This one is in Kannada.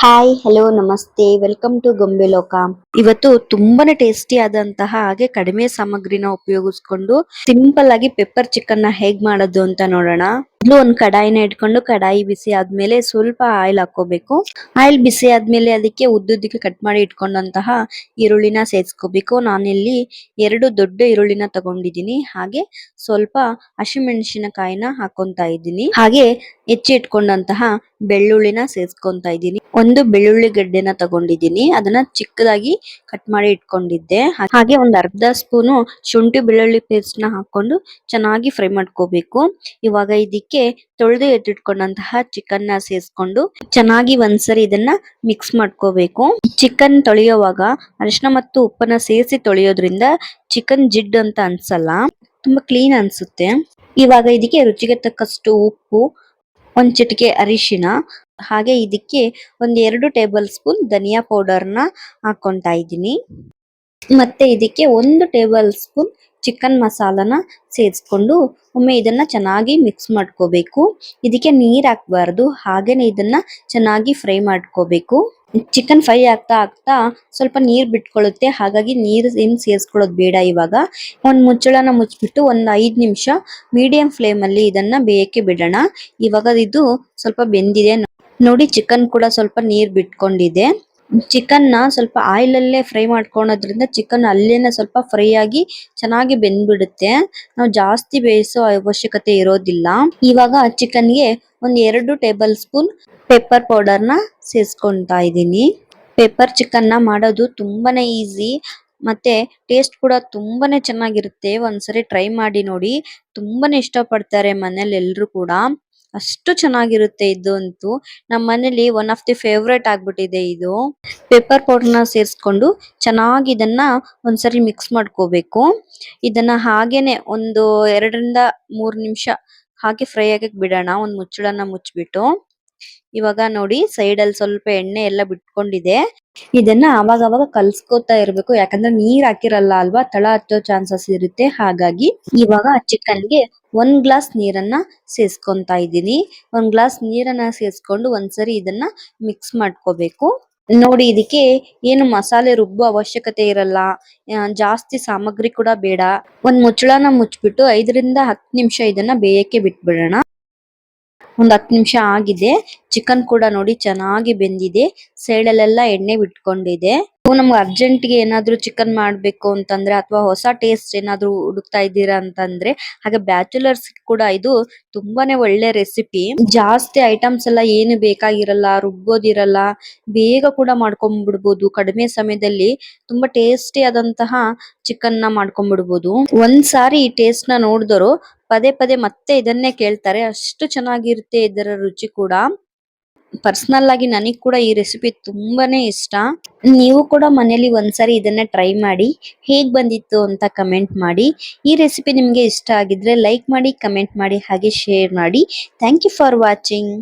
ಹಾಯ್ ಹಲೋ ನಮಸ್ತೆ ವೆಲ್ಕಮ್ ಟು ಗೊಂಬೆ ಲೋಕ. ಇವತ್ತು ತುಂಬಾನೇ ಟೇಸ್ಟಿ ಆದಂತಹ ಹಾಗೆ ಕಡಿಮೆ ಸಾಮಗ್ರಿನ ಉಪಯೋಗಿಸ್ಕೊಂಡು ಸಿಂಪಲ್ ಆಗಿ ಪೆಪ್ಪರ್ ಚಿಕನ್ ನ ಹೇಗ್ ಮಾಡೋದು ಅಂತ ನೋಡೋಣ. ಮೊದಲು ಒಂದು ಕಡಾಯಿನ ಇಟ್ಕೊಂಡು ಕಡಾಯಿ ಬಿಸಿ ಆದ್ಮೇಲೆ ಸ್ವಲ್ಪ ಆಯಿಲ್ ಹಾಕೋಬೇಕು. ಆಯಿಲ್ ಬಿಸಿ ಆದ್ಮೇಲೆ ಅದಕ್ಕೆ ಉದ್ದುದ್ದಕ್ಕೆ ಕಟ್ ಮಾಡಿ ಇಟ್ಕೊಂಡಂತಹ ಈರುಳ್ಳಿನ ಸೇರಿಸ್ಕೋಬೇಕು. ನಾನಿಲ್ಲಿ 2 ದೊಡ್ಡ ಈರುಳ್ಳಿನ ತಗೊಂಡಿದ್ದೀನಿ. ಹಾಗೆ ಸ್ವಲ್ಪ ಹಸಿಮೆಣಸಿನಕಾಯಿನ ಹಾಕೊಂತಾ ಇದ್ದೀನಿ. ಹಾಗೆ ಹೆಚ್ಚಿಟ್ಕೊಂಡಂತಹ ಬೆಳ್ಳುಳ್ಳಿನ ಸೇರಿಸ್ಕೊಂತಾ ಇದ್ದೀನಿ. ಒಂದು ಬೆಳ್ಳುಳ್ಳಿ ಗಡ್ಡೆನ ತಗೊಂಡಿದ್ದೀನಿ, ಅದನ್ನ ಚಿಕ್ಕದಾಗಿ ಕಟ್ ಮಾಡಿ ಇಟ್ಕೊಂಡಿದ್ದೆ. ಹಾಗೆ ಒಂದ್ ಅರ್ಧ ಸ್ಪೂನು ಶುಂಠಿ ಬೆಳ್ಳುಳ್ಳಿ ಪೇಸ್ಟ್ ನ ಹಾಕೊಂಡು ಚೆನ್ನಾಗಿ ಫ್ರೈ ಮಾಡ್ಕೋಬೇಕು. ಇವಾಗ ಇದಕ್ಕೆ ತೊಳೆದು ಎತ್ತಿಟ್ಕೊಂಡಂತಹ ಚಿಕನ್ ನ ಸೇರಿಸ್ಕೊಂಡು ಚೆನ್ನಾಗಿ ಒಂದ್ಸರಿ ಇದನ್ನ ಮಿಕ್ಸ್ ಮಾಡ್ಕೋಬೇಕು. ಚಿಕನ್ ತೊಳೆಯುವಾಗ ಅರಿಶಿನ ಮತ್ತು ಉಪ್ಪನ್ನ ಸೇರಿಸಿ ತೊಳೆಯೋದ್ರಿಂದ ಚಿಕನ್ ಜಿಡ್ ಅಂತ ಅನ್ಸಲ್ಲ, ತುಂಬಾ ಕ್ಲೀನ್ ಅನ್ಸುತ್ತೆ. ಇವಾಗ ಇದಕ್ಕೆ ರುಚಿಗೆ ತಕ್ಕಷ್ಟು ಉಪ್ಪು, ಒಂದ್ ಚಿಟಿಕೆ ಅರಿಶಿನ, ಹಾಗೆ ಇದಕ್ಕೆ 2 ಟೇಬಲ್ ಸ್ಪೂನ್ ಧನಿಯಾ ಪೌಡರ್ ನ ಹಾಕೊಂತಾ ಇದ್ದೀನಿ. ಮತ್ತೆ ಇದಕ್ಕೆ 1 ಟೇಬಲ್ ಸ್ಪೂನ್ ಚಿಕನ್ ಮಸಾಲಾನ ಸೇರಿಸ್ಕೊಂಡು ಒಮ್ಮೆ ಇದನ್ನ ಚೆನ್ನಾಗಿ ಮಿಕ್ಸ್ ಮಾಡ್ಕೋಬೇಕು. ಇದಕ್ಕೆ ನೀರ್ ಹಾಕಬಾರ್ದು, ಹಾಗೇನೆ ಇದನ್ನ ಚೆನ್ನಾಗಿ ಫ್ರೈ ಮಾಡ್ಕೋಬೇಕು. ಚಿಕನ್ ಫ್ರೈ ಆಗ್ತಾ ಆಗ್ತಾ ಸ್ವಲ್ಪ ನೀರ್ ಬಿಟ್ಕೊಳ್ಳುತ್ತೆ, ಹಾಗಾಗಿ ನೀರ್ ಏನ್ ಸೇರಿಸ್ಕೊಳ್ಳೋದು ಬೇಡ. ಇವಾಗ ಒಂದ್ ಮುಚ್ಚಳನ ಮುಚ್ಚಿಬಿಟ್ಟು ಒಂದ್ 5 ನಿಮಿಷ ಮೀಡಿಯಂ ಫ್ಲೇಮ್ ಅಲ್ಲಿ ಇದನ್ನ ಬೇಯಕ್ಕೆ ಬಿಡೋಣ. ಇವಾಗ ಇದು ಸ್ವಲ್ಪ ಬೆಂದಿದೆ ನೋಡಿ, ಚಿಕನ್ ಕೂಡ ಸ್ವಲ್ಪ ನೀರ್ ಬಿಟ್ಕೊಂಡಿದೆ. ಚಿಕನ್ ನ ಸ್ವಲ್ಪ ಆಯಿಲ್ ಅಲ್ಲೇ ಫ್ರೈ ಮಾಡ್ಕೊಳೋದ್ರಿಂದ ಚಿಕನ್ ಅಲ್ಲೇನೆ ಸ್ವಲ್ಪ ಫ್ರೈ ಆಗಿ ಚೆನ್ನಾಗಿ ಬೆಂದ್ಬಿಡುತ್ತೆ. ನಾವು ಜಾಸ್ತಿ ಬೇಯಿಸೋ ಅವಶ್ಯಕತೆ ಇರೋದಿಲ್ಲ. ಇವಾಗ ಚಿಕನ್ಗೆ 2 ಟೇಬಲ್ ಸ್ಪೂನ್ ಪೆಪ್ಪರ್ ಪೌಡರ್ ನ ಸೇರಿಸ್ಕೊಂತಾ ಇದ್ದೀನಿ. ಪೆಪ್ಪರ್ ಚಿಕನ್ ನ ಮಾಡೋದು ತುಂಬಾನೇ ಈಸಿ, ಮತ್ತೆ ಟೇಸ್ಟ್ ಕೂಡ ತುಂಬಾನೇ ಚೆನ್ನಾಗಿರುತ್ತೆ. ಒಂದ್ಸರಿ ಟ್ರೈ ಮಾಡಿ ನೋಡಿ, ತುಂಬಾನೇ ಇಷ್ಟ ಪಡ್ತಾರೆ ಮನೇಲಿ ಎಲ್ರು ಕೂಡ. ಅಷ್ಟು ಚೆನ್ನಾಗಿರುತ್ತೆ ಇದು ಅಂತೂ. ನಮ್ಮ ಮನೇಲಿ ಒನ್ ಆಫ್ ದಿ ಫೇವರೇಟ್ ಆಗ್ಬಿಟ್ಟಿದೆ ಇದು. ಪೆಪ್ಪರ್ ಪೌಡರ್ ನ ಸೇರಿಸ್ಕೊಂಡು ಚೆನ್ನಾಗಿ ಇದನ್ನ ಒಂದ್ಸರಿ ಮಿಕ್ಸ್ ಮಾಡ್ಕೋಬೇಕು. ಇದನ್ನ ಹಾಗೇನೆ ಒಂದು 2 ರಿಂದ 3 ನಿಮಿಷ ಹಾಗೆ ಫ್ರೈ ಆಗಕ್ಕೆ ಬಿಡೋಣ, ಒಂದ್ ಮುಚ್ಚಳನ ಮುಚ್ಚಿಬಿಟ್ಟು. ಇವಾಗ ನೋಡಿ ಸೈಡ್ ಅಲ್ಲಿ ಸ್ವಲ್ಪ ಎಣ್ಣೆ ಎಲ್ಲ ಬಿಟ್ಕೊಂಡಿದೆ. ಇದನ್ನ ಅವಾಗ ಕಲ್ಸ್ಕೊತಾ ಇರ್ಬೇಕು, ಯಾಕಂದ್ರೆ ನೀರ್ ಹಾಕಿರಲ್ಲ ಅಲ್ವಾ, ತಳ ಹತ್ತೋ ಚಾನ್ಸಸ್ ಇರುತ್ತೆ. ಹಾಗಾಗಿ ಇವಾಗ ಚಿಕನ್ಗೆ 1 ಗ್ಲಾಸ್ ನೀರನ್ನ ಸೇರಿಸ್ಕೊಂತಾ ಇದ್ದೀನಿ. 1 ಗ್ಲಾಸ್ ನೀರನ್ನ ಸೇರಿಸ್ಕೊಂಡು ಒಂದ್ಸರಿ ಇದನ್ನ ಮಿಕ್ಸ್ ಮಾಡ್ಕೋಬೇಕು. ನೋಡಿ, ಇದಕ್ಕೆ ಏನು ಮಸಾಲೆ ರುಬ್ಬೋ ಅವಶ್ಯಕತೆ ಇರಲ್ಲ, ಜಾಸ್ತಿ ಸಾಮಗ್ರಿ ಕೂಡ ಬೇಡ. ಒಂದ್ ಮುಚ್ಚಳನ ಮುಚ್ಚಿಬಿಟ್ಟು 5 ರಿಂದ 10 ನಿಮಿಷ ಇದನ್ನ ಬೇಯಕ್ಕೆ ಬಿಟ್ಬಿಡೋಣ. ಒಂದ್ 10 ನಿಮಿಷ ಆಗಿದೆ. ಚಿಕನ್ ಕೂಡ ನೋಡಿ ಚೆನ್ನಾಗಿ ಬೆಂದಿದೆ, ಸೈಡ್ ಅಲ್ಲೆಲ್ಲ ಎಣ್ಣೆ ಬಿಟ್ಕೊಂಡಿದೆ. ನಮ್ಗೆ ಅರ್ಜೆಂಟ್ ಗೆ ಏನಾದ್ರು ಚಿಕನ್ ಮಾಡ್ಬೇಕು ಅಂತಂದ್ರೆ, ಅಥವಾ ಹೊಸ ಟೇಸ್ಟ್ ಏನಾದ್ರು ಹುಡುಕ್ತಾ ಇದ್ದೀರಾ ಅಂತಂದ್ರೆ, ಹಾಗೆ ಬ್ಯಾಚುಲರ್ಸ್ ಕೂಡ ಇದು ತುಂಬಾನೇ ಒಳ್ಳೆ ರೆಸಿಪಿ. ಜಾಸ್ತಿ ಐಟಮ್ಸ್ ಎಲ್ಲ ಏನು ಬೇಕಾಗಿರಲ್ಲ, ರುಬ್ಬೋದಿರಲ್ಲ, ಬೇಗ ಕೂಡ ಮಾಡ್ಕೊಂಡ್ಬಿಡ್ಬೋದು. ಕಡಿಮೆ ಸಮಯದಲ್ಲಿ ತುಂಬಾ ಟೇಸ್ಟಿ ಆದಂತಹ ಚಿಕನ್ ನ ಮಾಡ್ಕೊಂಡ್ಬಿಡ್ಬೋದು. ಒಂದ್ಸಾರಿ ಈ ಟೇಸ್ಟ್ ನ ನೋಡಿದವರು ಪದೇ ಪದೇ ಮತ್ತೆ ಇದನ್ನೇ ಕೇಳ್ತಾರೆ, ಅಷ್ಟು ಚೆನ್ನಾಗಿರುತ್ತೆ ಇದರ ರುಚಿ ಕೂಡ. ಪರ್ಸನಲ್ ಆಗಿ ನನಗ್ ಕೂಡ ಈ ರೆಸಿಪಿ ತುಂಬಾನೇ ಇಷ್ಟ. ನೀವು ಕೂಡ ಮನೇಲಿ ಒಂದ್ಸರಿ ಇದನ್ನ ಟ್ರೈ ಮಾಡಿ, ಹೇಗ್ ಬಂದಿತ್ತು ಅಂತ ಕಮೆಂಟ್ ಮಾಡಿ. ಈ ರೆಸಿಪಿ ನಿಮ್ಗೆ ಇಷ್ಟ ಆಗಿದ್ರೆ ಲೈಕ್ ಮಾಡಿ, ಕಮೆಂಟ್ ಮಾಡಿ, ಹಾಗೆ ಶೇರ್ ಮಾಡಿ. Thank you for watching.